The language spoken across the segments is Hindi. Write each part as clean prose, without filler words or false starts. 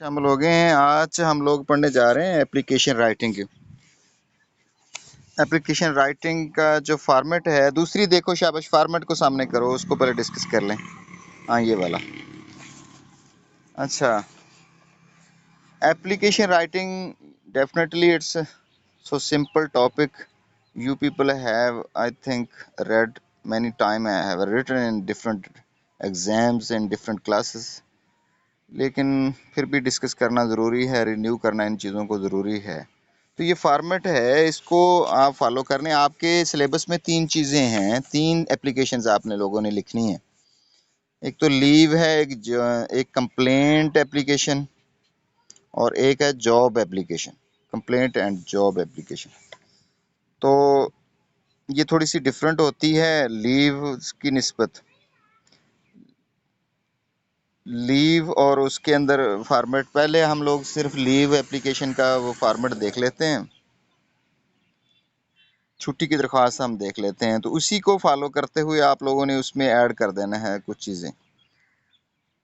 हम लोग हैं आज हम लोग पढ़ने जा रहे हैं एप्लीकेशन राइटिंग की। एप्लीकेशन राइटिंग का जो फॉर्मेट है, दूसरी देखो शाबाश, फॉर्मेट को सामने करो, उसको पहले डिस्कस कर लें। हाँ, ये वाला। अच्छा, application writing definitely it's so simple topic. You people have, I think, read many time. I have written in different exams and different classes. लेकिन फिर भी डिस्कस करना ज़रूरी है, रिन्यू करना इन चीज़ों को ज़रूरी है। तो ये फॉर्मेट है, इसको आप फॉलो करने। आपके सिलेबस में तीन चीज़ें हैं, तीन एप्लीकेशंस आपने लोगों ने लिखनी है। एक तो लीव है, एक कंप्लेंट एप्लीकेशन, और एक है job application. Complaint and job application, तो ये थोड़ी सी डिफरेंट होती है लीव की निस्बत। लीव और उसके अंदर फॉर्मेट, पहले हम लोग सिर्फ लीव एप्लीकेशन का वो फॉर्मेट देख लेते हैं, छुट्टी की दरख्वास्त हम देख लेते हैं, तो उसी को फॉलो करते हुए आप लोगों ने उसमें ऐड कर देना है कुछ चीज़ें।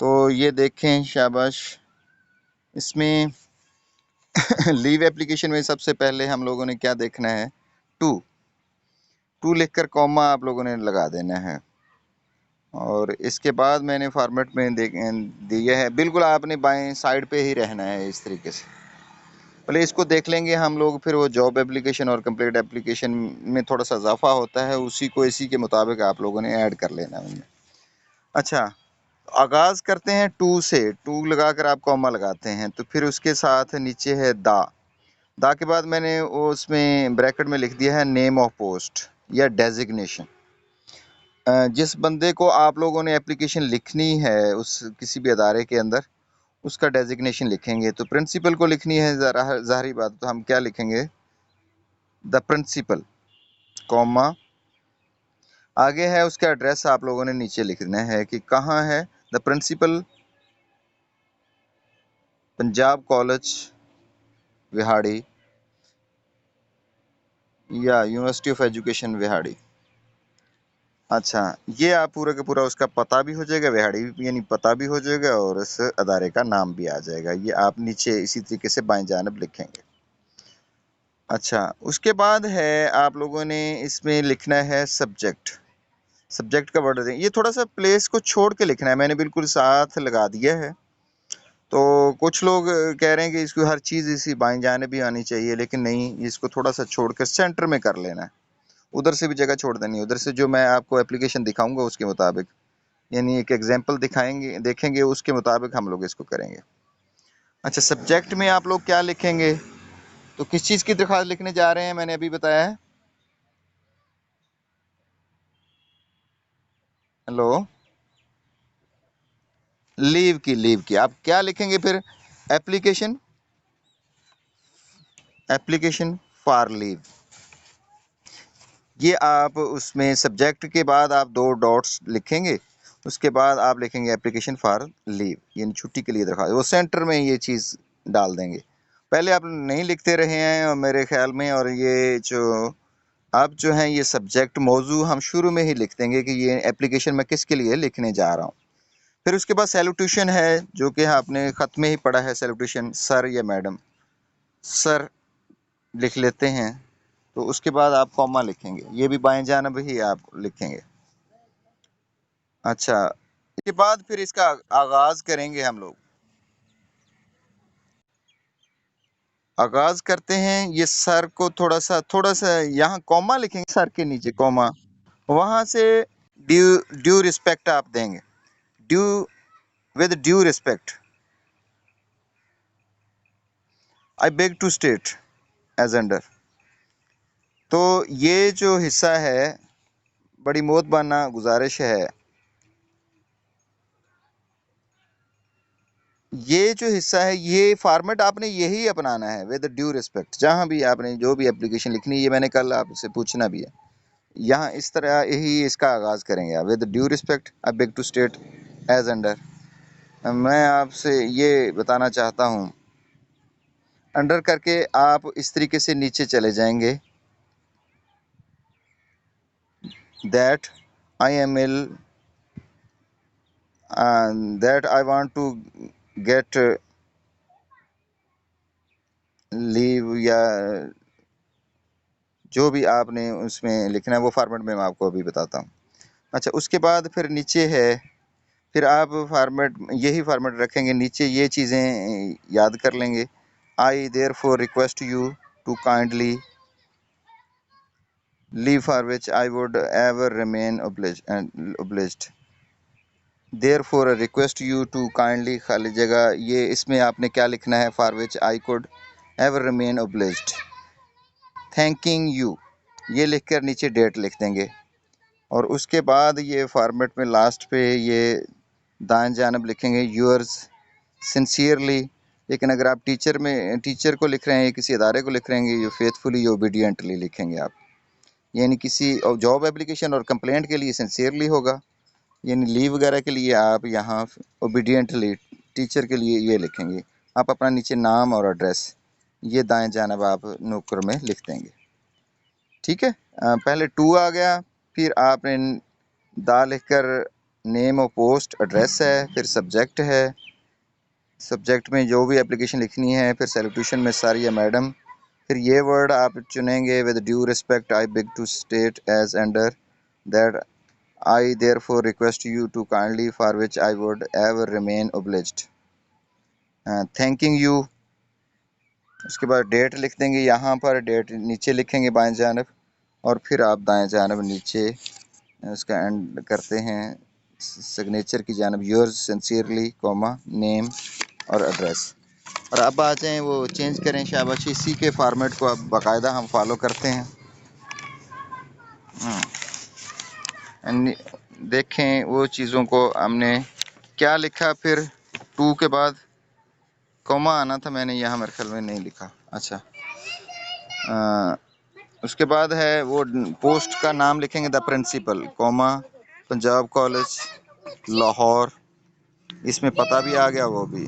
तो ये देखें शाबाश, इसमें लीव एप्लीकेशन में सबसे पहले हम लोगों ने क्या देखना है, टू टू लिखकर कॉमा आप लोगों ने लगा देना है। और इसके बाद मैंने फॉर्मेट में दिया है, बिल्कुल आपने बाएं साइड पे ही रहना है इस तरीके से। पहले इसको देख लेंगे हम लोग, फिर वो जॉब एप्लीकेशन और कंप्लीट एप्लीकेशन में थोड़ा सा इजाफा होता है, उसी को इसी के मुताबिक आप लोगों ने ऐड कर लेना है उनमें। अच्छा, आगाज करते हैं टू से, टू लगाकर आप कॉमा लगाते हैं, तो फिर उसके साथ नीचे है दा के बाद मैंने वो उसमें ब्रैकेट में लिख दिया है नेम ऑफ पोस्ट या डेजिग्नेशन। जिस बंदे को आप लोगों ने एप्लीकेशन लिखनी है उस किसी भी अदारे के अंदर, उसका डेजिग्नेशन लिखेंगे। तो प्रिंसिपल को लिखनी है, ज़ाहिर बात, तो हम क्या लिखेंगे, द प्रिंसिपल, कॉमा, आगे है उसका एड्रेस आप लोगों ने नीचे लिखना है कि कहाँ है, the principal, Punjab college Vihari या यूनिवर्सिटी ऑफ एजुकेशन विहाड़ी। अच्छा, ये आप पूरा का पूरा उसका पता भी हो जाएगा, विहाड़ी भी यानी पता भी हो जाएगा, और इस अदारे का नाम भी आ जाएगा। ये आप नीचे इसी तरीके से बाएं जानिब लिखेंगे। अच्छा, उसके बाद है आप लोगों ने इसमें लिखना है सब्जेक्ट। सब्जेक्ट का वर्ड दें, ये थोड़ा सा प्लेस को छोड़ के लिखना है, मैंने बिल्कुल साथ लगा दिया है। तो कुछ लोग कह रहे हैं कि इसको हर चीज़ इसी बाएं जाने भी आनी चाहिए, लेकिन नहीं, इसको थोड़ा सा छोड़कर सेंटर में कर लेना है। उधर से भी जगह छोड़ देनी है, उधर से जो मैं आपको एप्लीकेशन दिखाऊंगा उसके मुताबिक, यानी एक एग्जांपल दिखाएंगे, देखेंगे, उसके मुताबिक हम लोग इसको करेंगे। अच्छा, सब्जेक्ट में आप लोग क्या लिखेंगे, तो किस चीज़ की दरख्वास्त लिखने जा रहे हैं, मैंने अभी बताया है। हेलो, लीव की आप क्या लिखेंगे फिर, एप्लीकेशन, एप्लीकेशन फॉर लीव। ये आप उसमें सब्जेक्ट के बाद आप दो डॉट्स लिखेंगे, उसके बाद आप लिखेंगे एप्लीकेशन फॉर लीव, यानी छुट्टी के लिए दरख्वास्त, वो सेंटर में ये चीज़ डाल देंगे। पहले आप नहीं लिखते रहे हैं और मेरे ख्याल में, और ये जो अब जो है ये सब्जेक्ट मौजू हम शुरू में ही लिख देंगे कि ये एप्लीकेशन मैं किसके लिए लिखने जा रहा हूँ। फिर उसके बाद सैल्यूटेशन है, जो कि आपने ख़त में ही पढ़ा है, सैल्यूटेशन सर या मैडम, सर लिख लेते हैं। तो उसके बाद आप कॉमा लिखेंगे, ये भी बाएं जानिब ही आप लिखेंगे। अच्छा, इसके बाद फिर इसका आगाज करेंगे हम लोग। आगाज करते हैं, ये सर को थोड़ा सा यहाँ कॉमा लिखेंगे, सर के नीचे कॉमा, वहां से ड्यू ड्यू रिस्पेक्ट आप देंगे, due, with due respect, I beg to state as under. तो ये जो हिस्सा है, बड़ी मोहतबाना गुजारिश है, ये जो हिस्सा है, ये फॉर्मेट आपने यही अपनाना है, विद ड्यू रिस्पेक्ट। जहाँ भी आपने जो भी एप्लीकेशन लिखनी है, ये मैंने कल आपसे पूछना भी है, यहाँ इस तरह ही इसका आगाज़ करेंगे आप, with due respect I beg to state as under. मैं आपसे ये बताना चाहता हूँ, अंडर करके आप इस तरीके से नीचे चले जाएंगे, that I am ill, that I want to get leave या जो भी आपने उसमें लिखना है वो फॉर्मेट में मैं आपको अभी बताता हूँ। अच्छा, उसके बाद फिर नीचे है, फिर आप फॉर्मेट यही फॉर्मेट रखेंगे, नीचे ये चीज़ें याद कर लेंगे। I therefore request you to kindly leave for which I would ever remain obliged। Therefore request you to kindly खाली जगह, ये इसमें आपने क्या लिखना है, for which I could ever remain obliged। Thanking you ये लिख कर नीचे डेट लिख देंगे। और उसके बाद ये फॉर्मेट में लास्ट पे ये दाएं जानब लिखेंगे यूअर्स सिंसियरली। लेकिन अगर आप टीचर को लिख रहे हैं, किसी इदारे को लिख रहे हैं, ये फेथफुली ओबीडियंटली लिखेंगे आप। यानी किसी जॉब एप्लीकेशन और कंप्लेंट के लिए सिंसियरली होगा, यानी लीव वगैरह के लिए आप यहाँ ओबीडियंटली, टीचर के लिए ये लिखेंगे। आप अपना नीचे नाम और एड्रेस ये दाएं जानब आप नुक्कर में लिख देंगे। ठीक है, पहले टू आ गया, फिर आपने दा लिखकर नेम और पोस्ट एड्रेस है, फिर सब्जेक्ट है, सब्जेक्ट में जो भी एप्लीकेशन लिखनी है, फिर सैल्यूटेशन में सर या मैडम, फिर ये वर्ड आप चुनेंगे, with due respect I beg to state as under that I therefore request you to kindly for which I would ever remain obliged। Thanking you, उसके बाद डेट लिख देंगे, यहाँ पर डेट नीचे लिखेंगे बाएं जानब, और फिर आप दाएं जानब नीचे उसका एंड करते हैं सिग्नेचर की जानब, योर्स सिंसियरली कॉमा नेम और एड्रेस। और अब आ जाएँ वो चेंज करें शाबाश, इसी के फॉर्मेट को अब बाकायदा हम फॉलो करते हैं। देखें वो चीज़ों को हमने क्या लिखा, फिर टू के बाद कॉमा आना था, मैंने यहाँ मेरे ख्याल में नहीं लिखा। अच्छा, उसके बाद है वो पोस्ट का नाम लिखेंगे the principal, comma Punjab college Lahore, इसमें पता भी आ गया, वो भी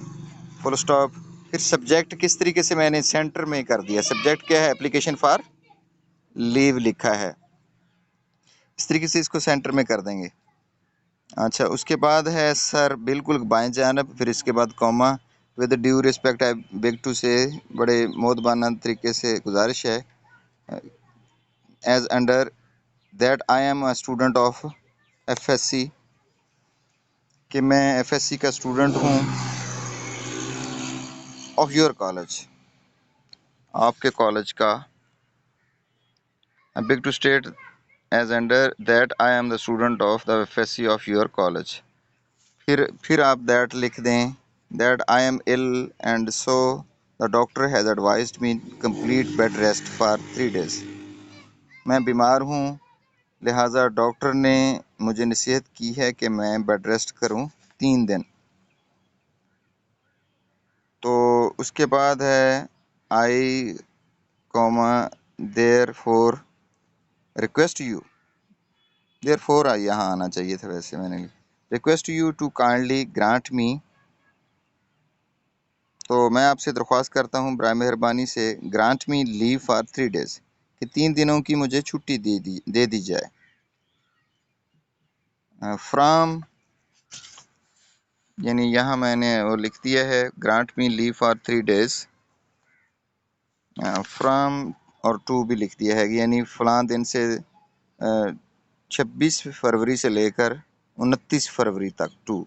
फुल स्टॉप। फिर सब्जेक्ट किस तरीके से मैंने सेंटर में कर दिया, सब्जेक्ट क्या है, एप्लीकेशन फॉर लीव लिखा है, इस तरीके से इसको सेंटर में कर देंगे। अच्छा, उसके बाद है सर बिल्कुल बाएं जानब, फिर इसके बाद comma, with due respect I beg to say, बड़े मोदबाना तरीके से गुजारिश है, as under that I am a student of FSc, कि मैं एफएससी का स्टूडेंट हूँ, ऑफ योर कॉलेज आपके कॉलेज का, beg to state as under that I am the student of the FSc of your college. फिर आप दैट लिख दें, that I am ill and so the doctor has advised me complete bed rest for 3 days। मैं बीमार हूँ, लिहाजा डॉक्टर ने मुझे नसीहत की है कि मैं बेड रेस्ट करूँ 3 दिन। तो उसके बाद है I comma therefore request you, therefore यहाँ आना चाहिए था, वैसे मैंने request you to kindly grant me, तो मैं आपसे दरख्वास्त करता हूँ बराए मेहरबानी से, grant me leave for 3 days, कि 3 दिनों की मुझे छुट्टी दे दी जाए। फ्राम यानी यहाँ मैंने वो लिख दिया है, grant me leave for 3 days, from और टू भी लिख दिया है, यानी फ़लाँ दिन से 26 फरवरी से लेकर 29 फरवरी तक, टू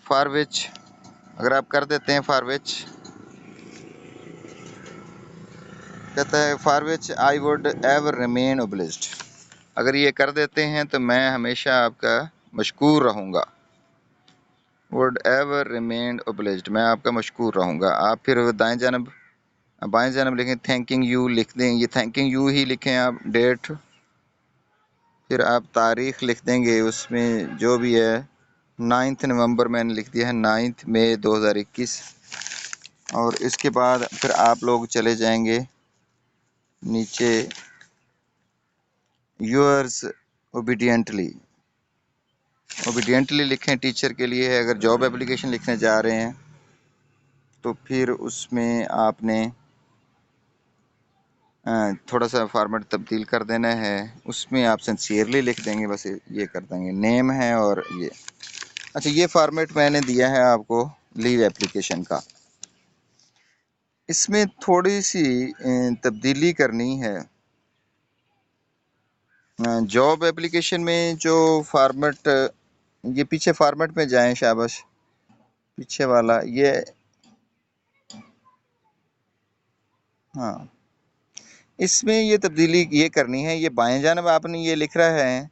फॉर विच, अगर आप कर देते हैं फॉर विच, कहता है for which I would ever remain obliged, अगर ये कर देते हैं तो मैं हमेशा आपका मशकूर रहूँगा, वुड एवर रिमेन obliged, मैं आपका मशकूर रहूँगा। आप फिर बाएं जानब लिखें थैंकिंग यू लिख दें, ये थैंकिंग यू ही लिखें आप, डेट, फिर आप तारीख़ लिख देंगे, उसमें जो भी है 9 नवंबर मैंने लिख दिया है, 9 मई 2021। और इसके बाद फिर आप लोग चले जाएंगे नीचे, योर्स ओबीडियंटली, ओबीडियंटली लिखें, टीचर के लिए है। अगर जॉब एप्लीकेशन लिखने जा रहे हैं तो फिर उसमें आपने थोड़ा सा फॉर्मेट तब्दील कर देना है, उसमें आप सिंसियरली लिख देंगे, बस ये कर देंगे, नेम है और ये। अच्छा, ये फॉर्मेट मैंने दिया है आपको लीव एप्लीकेशन का। इसमें थोड़ी सी तब्दीली करनी है। जॉब एप्लीकेशन में जो फॉर्मेट, ये पीछे फॉर्मेट में जाएं शाबाश, पीछे वाला ये, हाँ इसमें ये तब्दीली ये करनी है। ये बाएं जानब आपने ये लिख रहा है,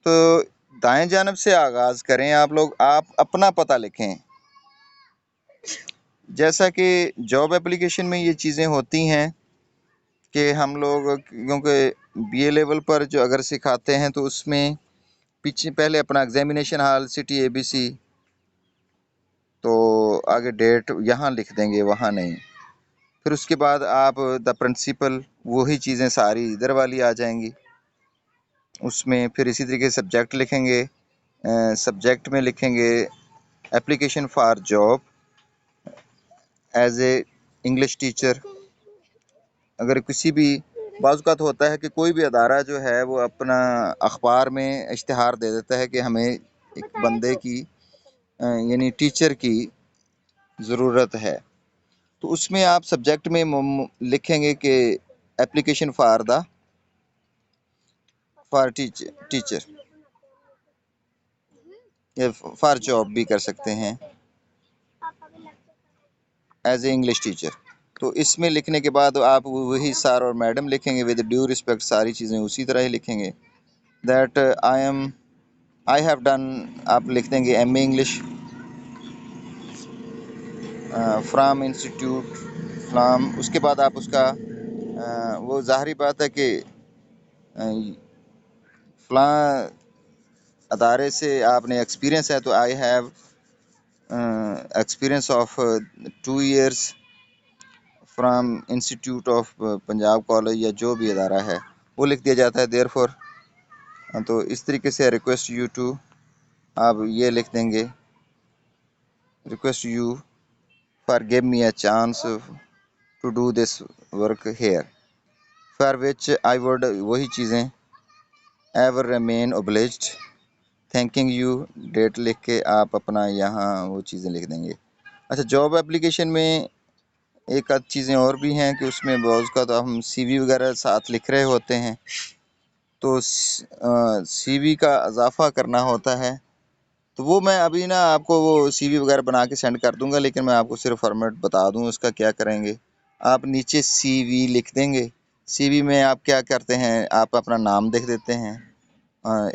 तो दाएं जानब से आगाज करें आप लोग, आप अपना पता लिखें। जैसा कि जॉब एप्लीकेशन में ये चीज़ें होती हैं कि हम लोग, क्योंकि बीए लेवल पर जो अगर सिखाते हैं तो उसमें पीछे पहले अपना एग्जामिनेशन हॉल, सिटी, एबीसी, तो आगे डेट यहाँ लिख देंगे, वहाँ नहीं। फिर उसके बाद आप द प्रिंसिपल, वही चीज़ें सारी इधर वाली आ जाएंगी उसमें। फिर इसी तरीके से सब्जेक्ट लिखेंगे, सब्जेक्ट में लिखेंगे application for job as a English teacher. अगर किसी भी बाज़ होता है कि कोई भी अदारा जो है वो अपना अखबार में इश्तिहार दे देता है कि हमें एक बंदे की यानी टीचर की ज़रूरत है, तो उसमें आप सब्जेक्ट में लिखेंगे कि एप्लीकेशन फॉर टीचर या फॉर जॉब भी कर सकते हैं, एज ए इंग्लिश टीचर। तो इसमें लिखने के बाद आप वही सर और मैडम लिखेंगे विद ड्यू रिस्पेक्ट, सारी चीज़ें उसी तरह ही लिखेंगे। दैट आई हैव डन, आप लिख देंगे M A English from institute from. उसके बाद आप उसका वो ज़ाहरी बात है कि फ़लाँ अदारे से आपने एक्सपीरियंस है, तो I have experience of 2 years from institute of Punjab college, या जो भी अदारा है वो लिख दिया जाता है देयरफॉर। तो इस तरीके से रिक्वेस्ट यू टू, आप ये लिख देंगे request you for give me a chance to do this work here, for which I would, वही चीज़ें, ever remain obliged, thanking you, date लिख के आप अपना यहाँ वो चीज़ें लिख देंगे। अच्छा, जॉब एप्लीकेशन में एक आध चीज़ें और भी हैं कि उसमें बहुत का तो हम सीवी वगैरह साथ लिख रहे होते हैं, तो सीवी का इजाफा करना होता है। तो वो मैं अभी ना आपको वो सीवी वगैरह बना के सेंड कर दूंगा, लेकिन मैं आपको सिर्फ फॉर्मेट बता दूं उसका क्या करेंगे। आप नीचे सीवी लिख देंगे। सीवी में आप क्या करते हैं, आप अपना नाम लिख देते हैं।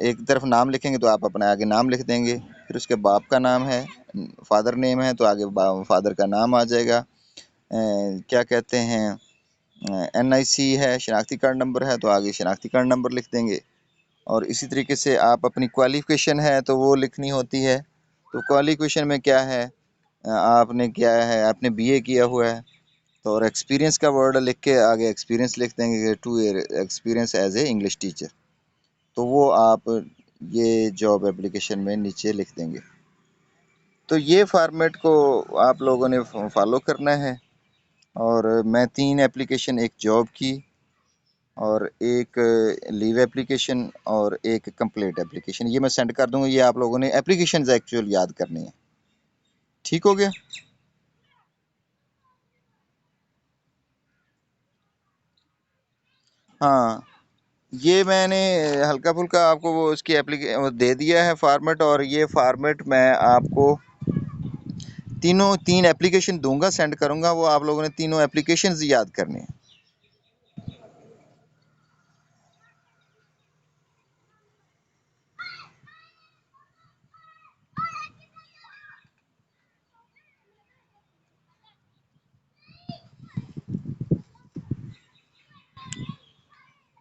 एक तरफ नाम लिखेंगे तो आप अपना आगे नाम लिख देंगे। फिर उसके बाप का नाम है, फादर नेम है, तो आगे फादर का नाम आ जाएगा। क्या कहते हैं, एनआईसी है, शनाख्ती कार्ड नंबर है, तो आगे शनाख्ती कार्ड नंबर लिख देंगे। और इसी तरीके से आप अपनी क्वालिफ़िकेशन है तो वो लिखनी होती है। तो क्वालिफ़िकेशन में क्या है, आपने क्या है, आपने बीए किया हुआ है, तो और एक्सपीरियंस का वर्ड लिख के आगे एक्सपीरियंस लिख देंगे कि 2 year experience as a English teacher. तो वो आप ये जॉब एप्लीकेशन में नीचे लिख देंगे। तो ये फॉर्मेट को आप लोगों ने फॉलो करना है। और मैं 3 एप्लीकेशन, एक जॉब की और एक लीव एप्लीकेशन और एक कंप्लीट एप्लीकेशन, ये मैं सेंड कर दूंगा। ये आप लोगों ने एप्लीकेशंस एक्चुअल याद करनी है। ठीक हो गया। हाँ, ये मैंने हल्का फुल्का आपको वो उसकी एप्लीकेशन दे दिया है फॉर्मेट, और ये फॉर्मेट मैं आपको तीनों 3 एप्लीकेशन दूंगा, सेंड करूंगा। वो आप लोगों ने तीनों एप्लीकेशंस याद करनी है।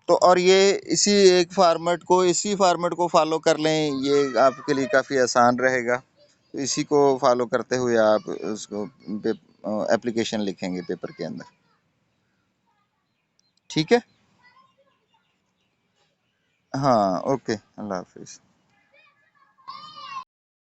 तो और ये इसी फॉर्मेट को फॉलो कर लें, ये आपके लिए काफ़ी आसान रहेगा। तो इसी को फॉलो करते हुए आप उसको एप्लीकेशन लिखेंगे पेपर के अंदर। ठीक है। हाँ, ओके, अल्लाह हाफिज़।